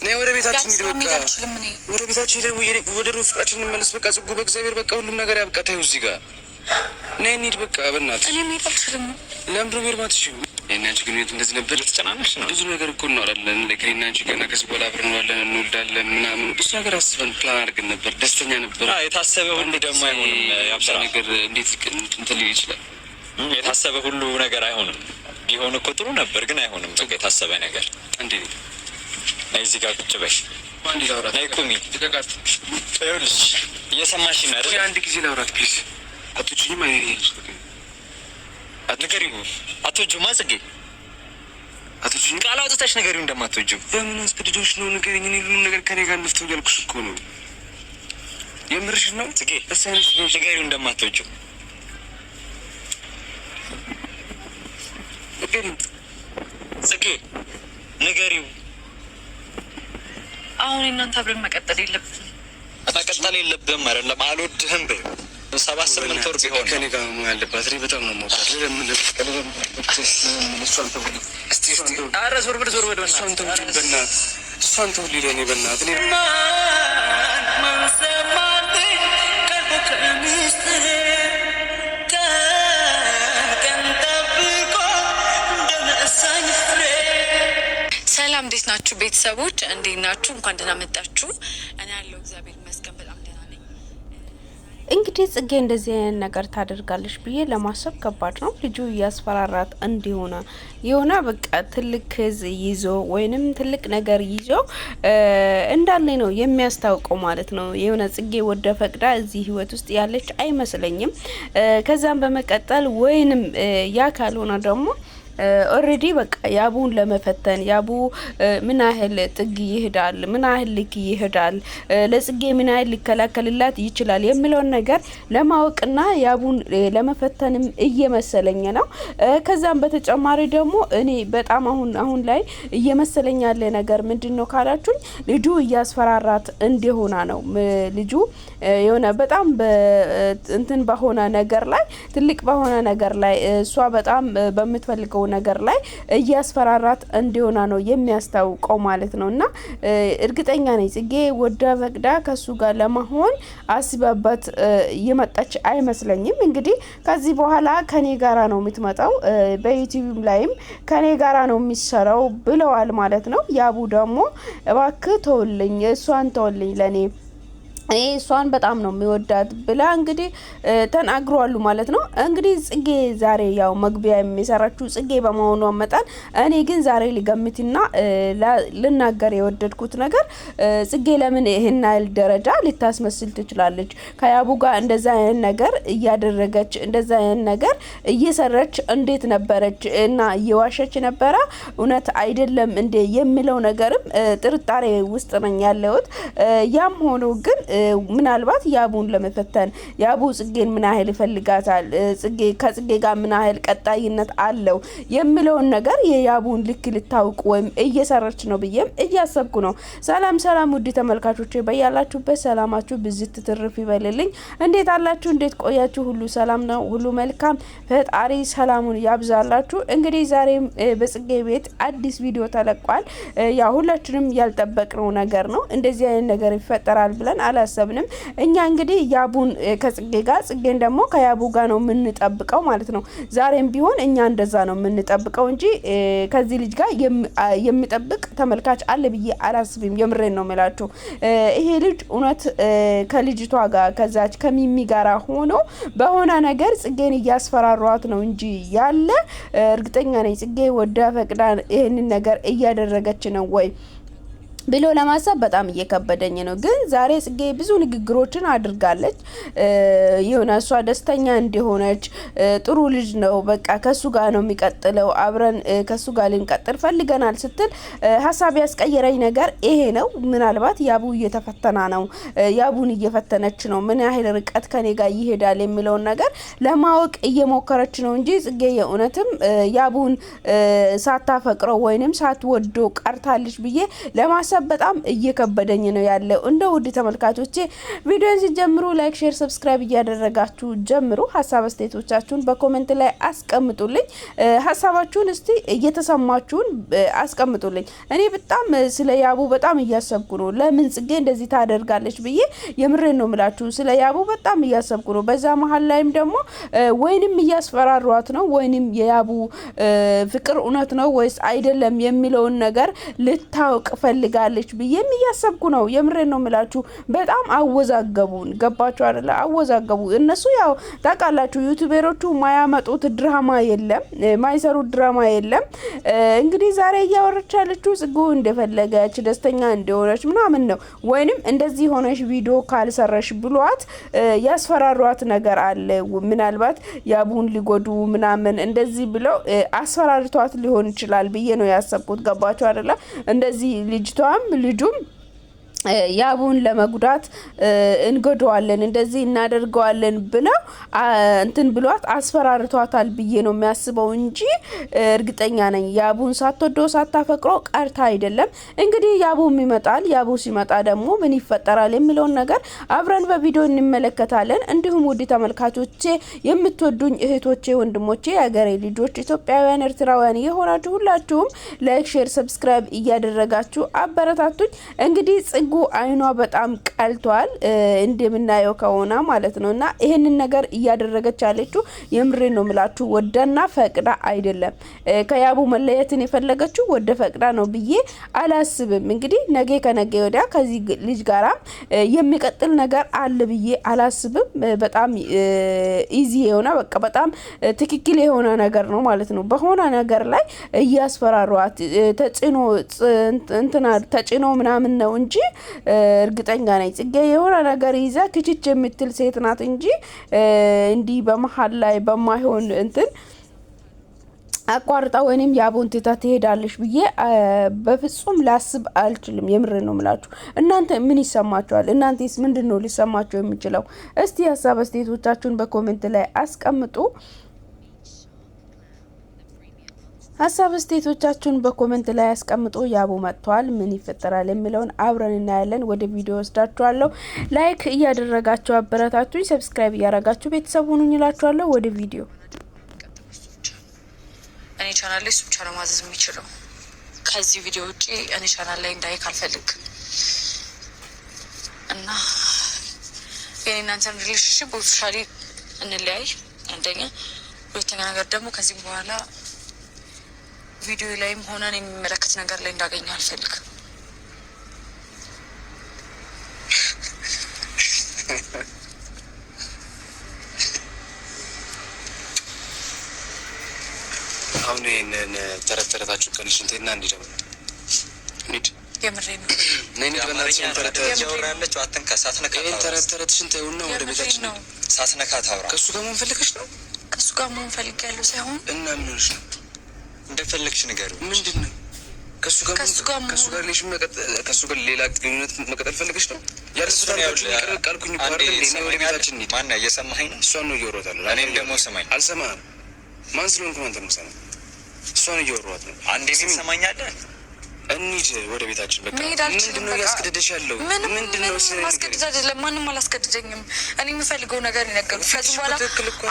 ነይ ወደ ቤታችን ሂድ። በቃ ወደ ቤታችን ሂድ። ወደ ድሮ ፍቅራችን እንመለስ። በቃ ጽጉ በእግዚአብሔር በቃ ሁሉም ነገር ያብቃ። ታዩ እዚህ ጋር ነይ እንሂድ። በቃ በእናትሽ እኔ መሄድ አልችልም። ለምንድን ነው መሄድ የማትችይው? የእኔ አንቺ ግንኙነት እንደዚህ ነበር። ተጨናነሽ ነው። ብዙ ነገር እኮ እናወራለን። ለከኔና አንቺ ገና ከዚህ በኋላ አብረን እንዋለን እንወልዳለን ምናምን ብዙ ነገር አስበን ፕላን አድርገን ነበር። ደስተኛ ነበር። የታሰበ ሁሉ ደግሞ አይሆንም። ያብስራ ነገር እንዴት እንትን ሊል ይችላል? የታሰበ ሁሉ ነገር አይሆንም። ቢሆን እኮ ጥሩ ነበር፣ ግን አይሆንም። በቃ የታሰበ ነገር እንዴ ነይ እዚህ ጋር ቁጭ በይ። ነይ ቁሚ። ይኸውልሽ እየሰማሽኝ ነው አይደል? አንድ ጊዜ ላውራት ፕሊዝ። አትወጂኝም? ንገሪው። አትወጂውማ ጽጌ? አትወጂኝም? ቃል አውጥተሽ ንገሪው እንደማትወጂው። በምን አስገድዶሽ ነው? ንገሪኝ። እኔ ሁሉም ነገር ከኔ ጋር እንፍተው እያልኩሽ እኮ ነው። የምርሽን ነው ጽጌ? ንገሪው እንደማትወጂው። ንገሪኝ ጽጌ፣ ንገሪው። አሁን እናንተ አብረን መቀጠል የለብንም። መቀጠል የለብህም አይደለም፣ አልወድህም በይው። 7-8 ወር ቢሆን ከኔ ጋር ነው ያለባት። እኔ በጣም ነው የምወዳት። ኧረ ዞር በል ዞር በል። እሷን ተውልኝ ለእኔ በእናትህ። ሰላም፣ እንዴት ናችሁ ቤተሰቦች? እንዴት ናችሁ? እንኳን ደህና መጣችሁ። እኔ ያለው እግዚአብሔር ይመስገን በጣም ደህና ነኝ። እንግዲህ ጽጌ እንደዚህ አይነት ነገር ታደርጋለች ብዬ ለማሰብ ከባድ ነው። ልጁ እያስፈራራት እንዲሆነ የሆነ በቃ ትልቅ ክዝ ይዞ ወይንም ትልቅ ነገር ይዞ እንዳለ ነው የሚያስታውቀው ማለት ነው። የሆነ ጽጌ ወደ ፈቅዳ እዚህ ህይወት ውስጥ ያለች አይመስለኝም። ከዛም በመቀጠል ወይንም ያ ካልሆነ ደግሞ ኦሬዲ በቃ ያቡን ለመፈተን ያቡ ምን ያህል ጥግ ይሄዳል፣ ምን ያህል ልክ ይሄዳል፣ ለጽጌ ምን ያህል ሊከላከልላት ይችላል የሚለውን ነገር ለማወቅና ያቡን ለመፈተንም እየመሰለኝ ነው። ከዛም በተጨማሪ ደግሞ እኔ በጣም አሁን ላይ እየመሰለኝ ያለ ነገር ምንድነው ካላችሁኝ ልጁ እያስፈራራት እንደሆነ ነው። ልጁ የሆነ በጣም እንትን በሆነ ነገር ላይ ትልቅ በሆነ ነገር ላይ እሷ በጣም በምትፈልገው ነገር ላይ እያስፈራራት እንደሆነ ነው የሚያስታውቀው ማለት ነው። እና እርግጠኛ ነኝ ጽጌ ወደ ፈቅዳ ከሱ ጋር ለመሆን አስባበት የመጣች አይመስለኝም። እንግዲህ ከዚህ በኋላ ከኔ ጋራ ነው የምትመጣው፣ በዩቲዩብ ላይም ከኔ ጋራ ነው የሚሰራው ብለዋል ማለት ነው። ያቡ ደግሞ እባክህ ተውልኝ፣ እሷን ተውልኝ ለኔ እሷን በጣም ነው የሚወዳት ብላ እንግዲህ ተናግሯሉ ማለት ነው። እንግዲህ ጽጌ ዛሬ ያው መግቢያ የሚሰራችው ጽጌ በመሆኗ መጣን እኔ ግን ዛሬ ልገምትና ልናገር የወደድኩት ነገር ጽጌ ለምን ይሄን ያህል ደረጃ ልታስመስል ትችላለች? ከያቡ ጋር እንደዛ አይነት ነገር እያደረገች እንደዛ አይነት ነገር እየሰራች እንዴት ነበረች እና እየዋሸች ነበረ እውነት አይደለም እንደ የሚለው ነገርም ጥርጣሬ ውስጥ ነኝ ያለሁት። ያም ሆኖ ግን ምናልባት ያቡን ለመፈተን ያቡ ጽጌን ምን ያህል ይፈልጋታል፣ ከጽጌ ጋር ምን ያህል ቀጣይነት አለው የሚለውን ነገር የያቡን ልክ ልታውቅ ወይም እየሰራች ነው ብዬም እያሰብኩ ነው። ሰላም ውድ ተመልካቾቼ፣ በያላችሁበት ሰላማችሁ ብዝት ትርፍ ይበልልኝ። እንዴት አላችሁ? እንዴት ቆያችሁ? ሁሉ ሰላም ነው? ሁሉ መልካም? ፈጣሪ ሰላሙን ያብዛላችሁ። እንግዲህ ዛሬም በጽጌ ቤት አዲስ ቪዲዮ ተለቋል። ያ ሁላችንም ያልጠበቅነው ነገር ነው። እንደዚህ አይነት ነገር ይፈጠራል ብለን አላሰብንም። እኛ እንግዲህ ያቡን ከጽጌ ጋር ጽጌን ደግሞ ከያቡ ጋር ነው የምንጠብቀው ማለት ነው። ዛሬም ቢሆን እኛ እንደዛ ነው የምንጠብቀው እንጂ ከዚህ ልጅ ጋር የሚጠብቅ ተመልካች አለ ብዬ አላስብም። የምሬን ነው የምላችሁ። ይሄ ልጅ እውነት ከልጅቷ ጋር ከዛች ከሚሚ ጋራ ሆኖ በሆነ ነገር ጽጌን እያስፈራሯት ነው እንጂ ያለ እርግጠኛ ነኝ ጽጌ ወደ ፈቅዳ ይሄንን ነገር እያደረገች ነው ወይ ብሎ ለማሰብ በጣም እየከበደኝ ነው። ግን ዛሬ ጽጌ ብዙ ንግግሮችን አድርጋለች። የሆነ እሷ ደስተኛ እንደሆነች ጥሩ ልጅ ነው በቃ ከሱ ጋር ነው የሚቀጥለው አብረን ከሱ ጋር ልንቀጥል ፈልገናል ስትል ሀሳብ ያስቀየረኝ ነገር ይሄ ነው። ምናልባት ያቡ እየተፈተና ነው፣ ያቡን እየፈተነች ነው፣ ምን ያህል ርቀት ከኔ ጋር ይሄዳል የሚለውን ነገር ለማወቅ እየሞከረች ነው እንጂ ጽጌ የእውነትም ያቡን ሳታፈቅረው ወይንም ሳትወዶ ቀርታለች ብዬ ለማሰብ ለማሰብ በጣም እየከበደኝ ነው ያለው። እንደ ውድ ተመልካቾቼ ቪዲዮን ሲጀምሩ ላይክ፣ ሼር፣ ሰብስክራይብ እያደረጋችሁ ጀምሩ። ሀሳብ አስተያየቶቻችሁን በኮሜንት ላይ አስቀምጡልኝ። ሀሳባችሁን እስቲ እየተሰማችሁን አስቀምጡልኝ። እኔ በጣም ስለ ያቡ በጣም እያሰብኩ ነው። ለምን ጽጌ እንደዚህ ታደርጋለች ብዬ የምሬን ነው ምላችሁ። ስለ ያቡ በጣም እያሰብኩ ነው። በዛ መሀል ላይም ደግሞ ወይንም እያስፈራሯት ነው ወይንም የያቡ ፍቅር እውነት ነው ወይስ አይደለም የሚለውን ነገር ልታውቅ ፈልጋለች ብዬም እያሰብኩ ነው። የምሬን ነው ምላችሁ። በጣም አወዛገቡን። ገባችሁ አይደለ? አወዛገቡ። እነሱ ያው ታውቃላችሁ ዩቲዩበሮቹ ማያመጡት ድራማ የለም፣ ማይሰሩት ድራማ የለም። እንግዲህ ዛሬ እያወራች ያለችው ጽጌ እንደፈለገች ደስተኛ እንደሆነች ምናምን ነው። ወይንም እንደዚህ ሆነሽ ቪዲዮ ካልሰራሽ ብሏት ያስፈራሯት ነገር አለ። ምናልባት ያቡን ሊጎዱ ምናምን እንደዚህ ብለው አስፈራርቷት ሊሆን ይችላል ብዬ ነው ያሰብኩት። ገባችሁ አይደለ? እንደዚህ ልጅቷም ልጁም ያቡን ለመጉዳት እንገደዋለን እንደዚህ እናደርገዋለን ብለው እንትን ብሏት አስፈራርቷታል ብዬ ነው የሚያስበው እንጂ እርግጠኛ ነኝ ያቡን ሳትወደው ሳታፈቅረው ቀርታ አይደለም። እንግዲህ ያቡም ይመጣል። ያቡ ሲመጣ ደግሞ ምን ይፈጠራል የሚለውን ነገር አብረን በቪዲዮ እንመለከታለን። እንዲሁም ውድ ተመልካቾቼ የምትወዱኝ እህቶቼ፣ ወንድሞቼ፣ የሀገሬ ልጆች ኢትዮጵያውያን፣ ኤርትራውያን የሆናችሁ ሁላችሁም ላይክ፣ ሼር፣ ሰብስክራይብ እያደረጋችሁ አበረታቱኝ። እንግዲህ አይኗ በጣም ቀልቷል እንደምናየው ከሆነ ማለት ነውና ይሄንን ነገር እያደረገች ያለችው የምሬን ነው ምላችሁ ወደና ፈቅዳ አይደለም። ከያቡ መለየትን የፈለገችው ወደ ፈቅዳ ነው ብዬ አላስብም። እንግዲህ ነገ ከነገ ወዲያ ከዚህ ልጅ ጋራ የሚቀጥል ነገር አለ ብዬ አላስብም። በጣም ኢዚ የሆነ በቃ በጣም ትክክል የሆነ ነገር ነው ማለት ነው። በሆነ ነገር ላይ እያስፈራሯት ተጽዕኖ ምናምን ነው እንጂ እርግጠኛ ነኝ ጽጌ የሆነ ነገር ይዛ ክችች የምትል ሴት ናት እንጂ እንዲህ በመሃል ላይ በማይሆን እንትን አቋርጣ ወይንም ያቡን ትታ ትሄዳለች ብዬ በፍጹም ላስብ አልችልም። የምር ነው ምላችሁ። እናንተ ምን ይሰማችኋል? እናንተስ ምንድነው ሊሰማችሁ የሚችለው? እስቲ ሀሳብ አስተያየቶቻችሁን በኮሜንት ላይ አስቀምጡ። ሀሳብ አስተያየቶቻችሁን በኮሜንት ላይ አስቀምጡ። ያቡ መጥቷል፣ ምን ይፈጠራል የሚለውን አብረን እናያለን። ወደ ቪዲዮ ወስዳችኋለሁ። ላይክ እያደረጋችሁ አበረታቱኝ፣ ሰብስክራይብ እያደረጋችሁ ቤተሰብ ሁኑኝ እላችኋለሁ። ወደ ቪዲዮ እኔ ቻናል ላይ ብቻ ነው ማዘዝ የሚችለው። ከዚህ ቪዲዮ ውጪ እኔ ቻናል ላይ እንዳይ ካልፈልግ እና የእናንተን ሪሌሽንሺፕ ኦፊሻሊ እንለያይ። አንደኛ፣ ሁለተኛ ነገር ደግሞ ከዚህ በኋላ ቪዲዮ ላይም ሆነን የሚመለከት ነገር ላይ እንዳገኘ አልፈልግም። አሁን ይሄንን ተረተረታችሁ ከልሽ እንትና እንዲደም እንዴ የምሬ ነው። ነኝ በእናትሽ ያወራለች አትንከሳት ነካ ተረተረትሽን ተይውና ወደ ቤታችን ነው። ሳትነካ ታውራ። ከሱ ጋር ምን ፈልገሽ ነው? ከሱ ጋር ምን ፈልጋለሁ ሳይሆን እና ምን ሆነሽ ነው? እንደፈለግሽ ንገሪው። ምንድነው? ከሱ ጋር ከሱ ጋር ሌላ ግንኙነት መቀጠል ፈልገሽ ነው? ያልሰታችሁ ቃልኩኝ እኮ አይደል? እኔ ወደ ቤታችን እንሂድ። ማን ነው እየሰማኸኝ ነው? እሷን ነው እያወራሁት። እኔም ደግሞ ስማኝ። አልሰማህም። ማን ስለሆንኩ ነው አንተ የምትሰማው? እሷን እያወራሁት ነው። አንዴ ትሰማኛለህ? እንሂድ ወደ ቤታችን። በቃ ምንድነው እያስገደደሽ ያለው? ምንድነው? ማስገደድ አይደለም፣ ማንም አላስገደደኝም። እኔ የምፈልገው ነገር ይነገሩት። ከዚህ በኋላ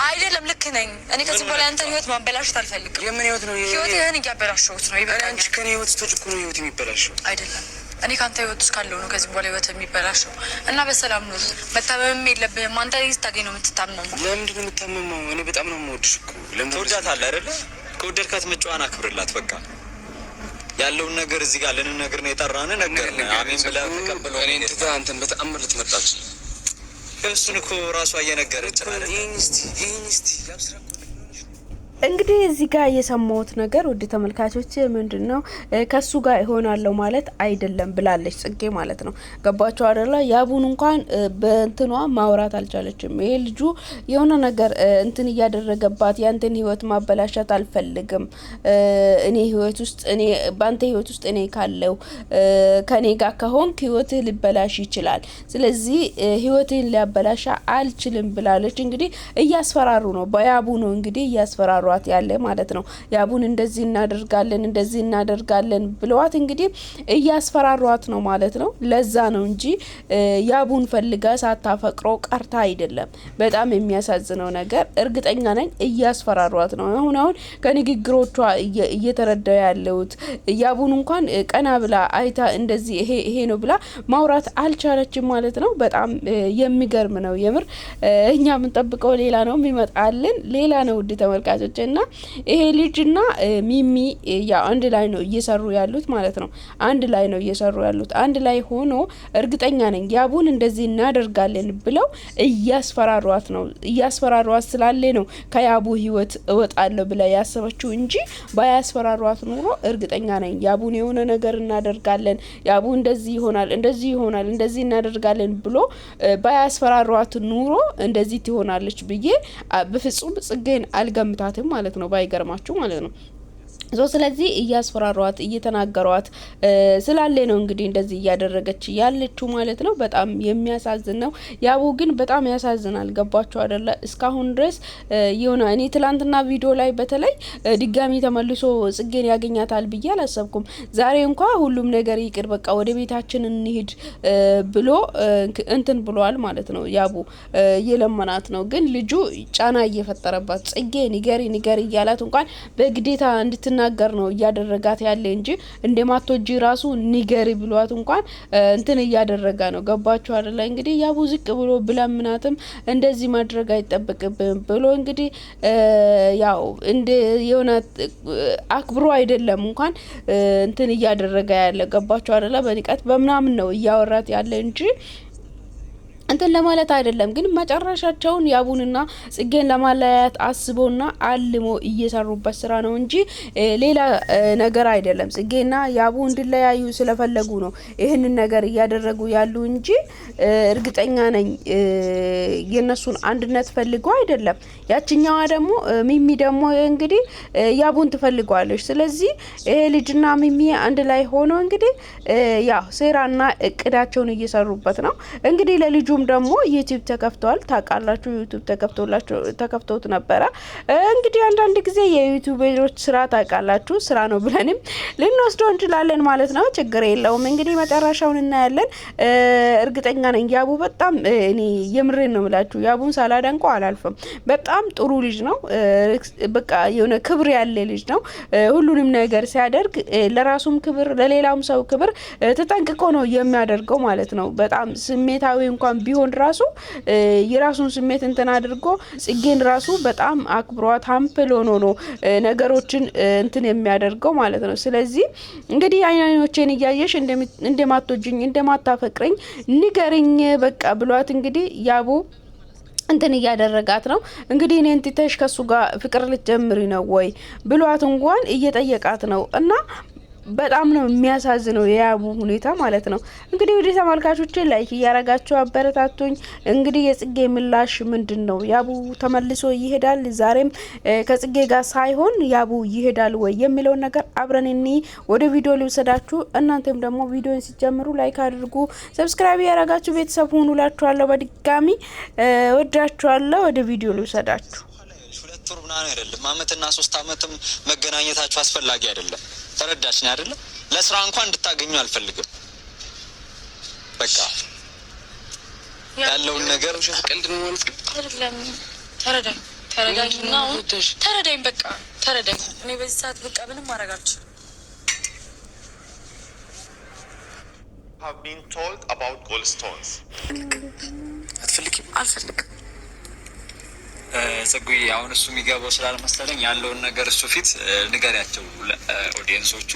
አይደለም፣ ልክ ነኝ እኔ። ከዚህ በኋላ አንተን ህይወት ማበላሸት አልፈልግም። የምን ህይወት ነው? ህይወትህን እያበላሸሁት ነው። ይበቃ። አንቺ ከኔ ህይወት ስትወጪ እኮ ነው ህይወት የሚበላሸው። አይደለም፣ እኔ ከአንተ ህይወት ውስጥ ካለው ነው ከዚህ በኋላ ህይወት የሚበላሸው። እና በሰላም ኑር። መታመምም የለብህም። አንተ ስታገኝ ነው የምትታመመው። ለምንድን ነው የምታመመው? እኔ በጣም ነው የምወድሽ እኮ። ለምን ትወዳታለህ አይደለ? ከወደድካት መጫዋን አክብርላት። በቃ ያለውን ነገር እዚህ ጋር ልንነግር ነው የጠራን። ነገር አሜን ብለህ ተቀበለው። እኔን ትተህ አንተን በተአምር ልትመጣች እሱን እኮ ራሷ እየነገረች ነው። ይህን እስቲ ያብስራ እንግዲህ እዚህ ጋር የሰማሁት ነገር ውድ ተመልካቾች ምንድነው ከሱ ጋር ይሆናለው ማለት አይደለም ብላለች ጽጌ ማለት ነው። ገባችሁ አይደለ? ያቡን እንኳን በእንትኗ ማውራት አልቻለችም። ይሄ ልጁ የሆነ ነገር እንትን እያደረገባት ያንተን ህይወት ማበላሻት አልፈልግም። እኔ ህይወት ውስጥ እኔ ባንተ ህይወት ውስጥ እኔ ካለው ከኔ ጋር ከሆንክ ህይወት ሊበላሽ ይችላል። ስለዚህ ህይወትን ሊያበላሻ አልችልም ብላለች። እንግዲህ እያስፈራሩ ነው፣ በያቡ ነው እንግዲህ እያስፈራሩ እያስፈራሯት ያለ ማለት ነው። ያቡን እንደዚህ እናደርጋለን ብለዋት እንግዲህ እያስፈራሯት ነው ማለት ነው። ለዛ ነው እንጂ ያቡን ፈልጋ ሳታፈቅረው ቀርታ አይደለም። በጣም የሚያሳዝነው ነገር እርግጠኛ ነኝ እያስፈራሯት ነው። አሁን ከንግግሮቿ እየተረዳው ያለውት ያቡን እንኳን ቀና ብላ አይታ እንደዚህ ይሄ ነው ብላ ማውራት አልቻለችም ማለት ነው። በጣም የሚገርም ነው የምር። እኛ የምንጠብቀው ሌላ ነው የሚመጣልን ሌላ ነው። ውድ ተመልካቾች እና ይሄ ልጅና ሚሚ ያው አንድ ላይ ነው እየሰሩ ያሉት ማለት ነው። አንድ ላይ ነው እየሰሩ ያሉት። አንድ ላይ ሆኖ እርግጠኛ ነኝ ያቡን እንደዚህ እናደርጋለን ብለው እያስፈራሯት ነው። እያስፈራሯት ስላለ ነው ከያቡ ህይወት እወጣለሁ ብላ ያሰበችው እንጂ ባያስፈራሯት ኑሮ እርግጠኛ ነኝ ያቡን የሆነ ነገር እናደርጋለን፣ ያቡ እንደዚህ ይሆናል፣ እንደዚህ እናደርጋለን ብሎ ባያስፈራሯት ኑሮ እንደዚህ ትሆናለች ብዬ በፍጹም ጽጌን አልገምታትም ማለት ነው። ባይገርማችሁ ማለት ነው። ስለዚህ እያስፈራሯት እየተናገሯት ስላለ ነው እንግዲህ እንደዚህ እያደረገች ያለችው ማለት ነው። በጣም የሚያሳዝን ነው። ያቡ ግን በጣም ያሳዝናል። ገባችሁ አይደለ? እስካሁን ድረስ የሆነ እኔ ትላንትና ቪዲዮ ላይ በተለይ ድጋሚ ተመልሶ ጽጌን ያገኛታል ብዬ አላሰብኩም። ዛሬ እንኳ ሁሉም ነገር ይቅር በቃ ወደ ቤታችን እንሂድ ብሎ እንትን ብሏል ማለት ነው። ያቡ እየለመናት ነው። ግን ልጁ ጫና እየፈጠረባት ጽጌ ንገሪ እያላት እንኳን በግዴታ እንድትና ነገር ነው እያደረጋት ያለ እንጂ እንደማትወጂ ራሱ ንገሪ ብሏት እንኳን እንትን እያደረጋ ነው። ገባችሁ አይደለ? እንግዲህ ያቡ ዝቅ ብሎ ብለምናትም እንደዚህ ማድረግ አይጠበቅብም ብሎ እንግዲህ ያው እንደ የሆነ አክብሮ አይደለም እንኳን እንትን እያደረጋ ያለ። ገባችሁ አይደለ? በንቀት በምናምን ነው እያወራት ያለ እንጂ እንትን ለማለት አይደለም። ግን መጨረሻቸውን ያቡንና ጽጌን ለማለያየት አስቦና አልሞ እየሰሩበት ስራ ነው እንጂ ሌላ ነገር አይደለም። ጽጌና ያቡ እንዲለያዩ ስለፈለጉ ነው ይህንን ነገር እያደረጉ ያሉ እንጂ እርግጠኛ ነኝ የነሱን አንድነት ፈልገው አይደለም። ያችኛዋ ደግሞ ሚሚ ደግሞ እንግዲህ ያቡን ትፈልገዋለች። ስለዚህ ይሄ ልጅና ሚሚ አንድ ላይ ሆኖ እንግዲህ ያው ሴራና እቅዳቸውን እየሰሩበት ነው። እንግዲህ ለልጁ ደግሞ ዩቲዩብ ተከፍቷል። ታውቃላችሁ ዩቲዩብ ተከፍቶት ነበረ። እንግዲህ አንዳንድ ጊዜ የዩቲዩበሮች ስራ ታውቃላችሁ ስራ ነው ብለንም ልንወስደው እንችላለን ማለት ነው። ችግር የለውም። እንግዲህ መጨረሻውን እናያለን። እርግጠኛ ነኝ ያቡ በጣም እኔ የምሬን ነው የምላችሁ ያቡን ሳላደንቀው አላልፍም። በጣም ጥሩ ልጅ ነው። በቃ የሆነ ክብር ያለ ልጅ ነው። ሁሉንም ነገር ሲያደርግ ለራሱም ክብር ለሌላውም ሰው ክብር ተጠንቅቆ ነው የሚያደርገው ማለት ነው። በጣም ስሜታዊ እንኳን ቢሆን ራሱ የራሱን ስሜት እንትን አድርጎ ጽጌን ራሱ በጣም አክብሯት ሀምፕል ሆኖ ነው ነገሮችን እንትን የሚያደርገው ማለት ነው። ስለዚህ እንግዲህ አይናኞቼን እያየሽ እንደማትወጂኝ እንደማታፈቅረኝ ንገሪኝ በቃ ብሏት እንግዲህ ያቡ እንትን እያደረጋት ነው። እንግዲህ እኔን ትተሽ ከሱ ጋር ፍቅር ልትጀምሪ ነው ወይ ብሏት እንኳን እየጠየቃት ነው እና በጣም ነው የሚያሳዝነው የያቡ ሁኔታ ማለት ነው። እንግዲህ ወደ ተመልካቾቼ ላይክ እያረጋችሁ አበረታቱኝ። እንግዲህ የጽጌ ምላሽ ምንድነው? ያቡ ተመልሶ ይሄዳል? ዛሬም ከጽጌ ጋር ሳይሆን ያቡ ይሄዳል ወይ የሚለው ነገር አብረን ወደ ቪዲዮ ልውሰዳችሁ። እናንተም ደግሞ ቪዲዮን ሲጀምሩ ላይክ አድርጉ፣ ሰብስክራይብ ያረጋችሁ ቤተሰብ ሁኑላችኋለሁ። በድጋሚ ወዳችኋለሁ። ወደ ቪዲዮ ልውሰዳችሁ። ጥሩ ምናምን አይደለም። አመትና 3 አመትም መገናኘታችሁ አስፈላጊ አይደለም። ተረዳሽኝ አይደለም? ለስራ እንኳን እንድታገኙ አልፈልግም። በቃ ያለውን ነገር ቀልድ ነው ማለት አይደለም። ተረዳኝና ተረዳኝ። በቃ ተረዳኝ። እኔ በዚህ ሰዓት በቃ ምንም ማድረግ አልችልም። have been told about gallstones. አልፈልግም ጸጉዬ አሁን እሱ የሚገባው ስላልመሰለኝ ያለውን ነገር እሱ ፊት ንገሪያቸው ለኦዲየንሶቹ።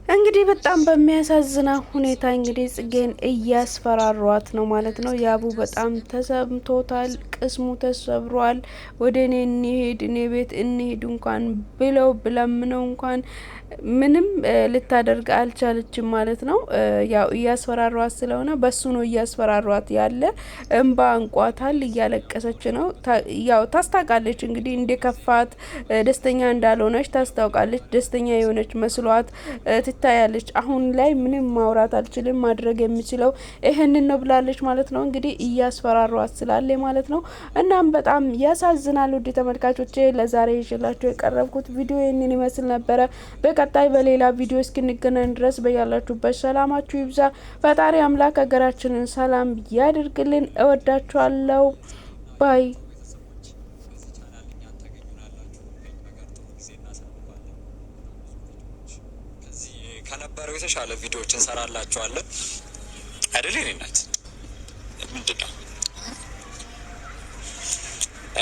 እንግዲህ በጣም በሚያሳዝና ሁኔታ እንግዲህ ጽጌን እያስፈራሯት ነው ማለት ነው። ያቡ በጣም ተሰምቶታል፣ ቅስሙ ተሰብሯል። ወደ እኔ እንሂድ፣ እኔ ቤት እንሂድ እንኳን ብለው ብለምነው እንኳን ምንም ልታደርግ አልቻለችም ማለት ነው። ያው እያስፈራሯት ስለሆነ በሱ ነው እያስፈራሯት ያለ። እንባ እንቋታል፣ እያለቀሰች ነው። ያው ታስታውቃለች እንግዲህ እንደ ከፋት ደስተኛ እንዳልሆነች ታስታውቃለች። ደስተኛ የሆነች መስሏት ትታያለች። አሁን ላይ ምንም ማውራት አልችልም፣ ማድረግ የሚችለው ይህንን ነው ብላለች ማለት ነው። እንግዲህ እያስፈራሯት ስላለ ማለት ነው። እናም በጣም ያሳዝናል። ውድ ተመልካቾቼ ለዛሬ ይዤላችሁ የቀረብኩት ቪዲዮ ይህንን ይመስል ነበረ። በቀጣይ በሌላ ቪዲዮ እስክንገናኝ ድረስ በያላችሁበት ሰላማችሁ ይብዛ። ፈጣሪ አምላክ ሀገራችንን ሰላም ያድርግልን። እወዳችኋለሁ። ባይ ከነበረው የተሻለ ቪዲዮዎች እንሰራላችኋለን አይደል? የኔ እናት ምንድነው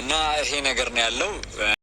እና ይሄ ነገር ነው ያለው።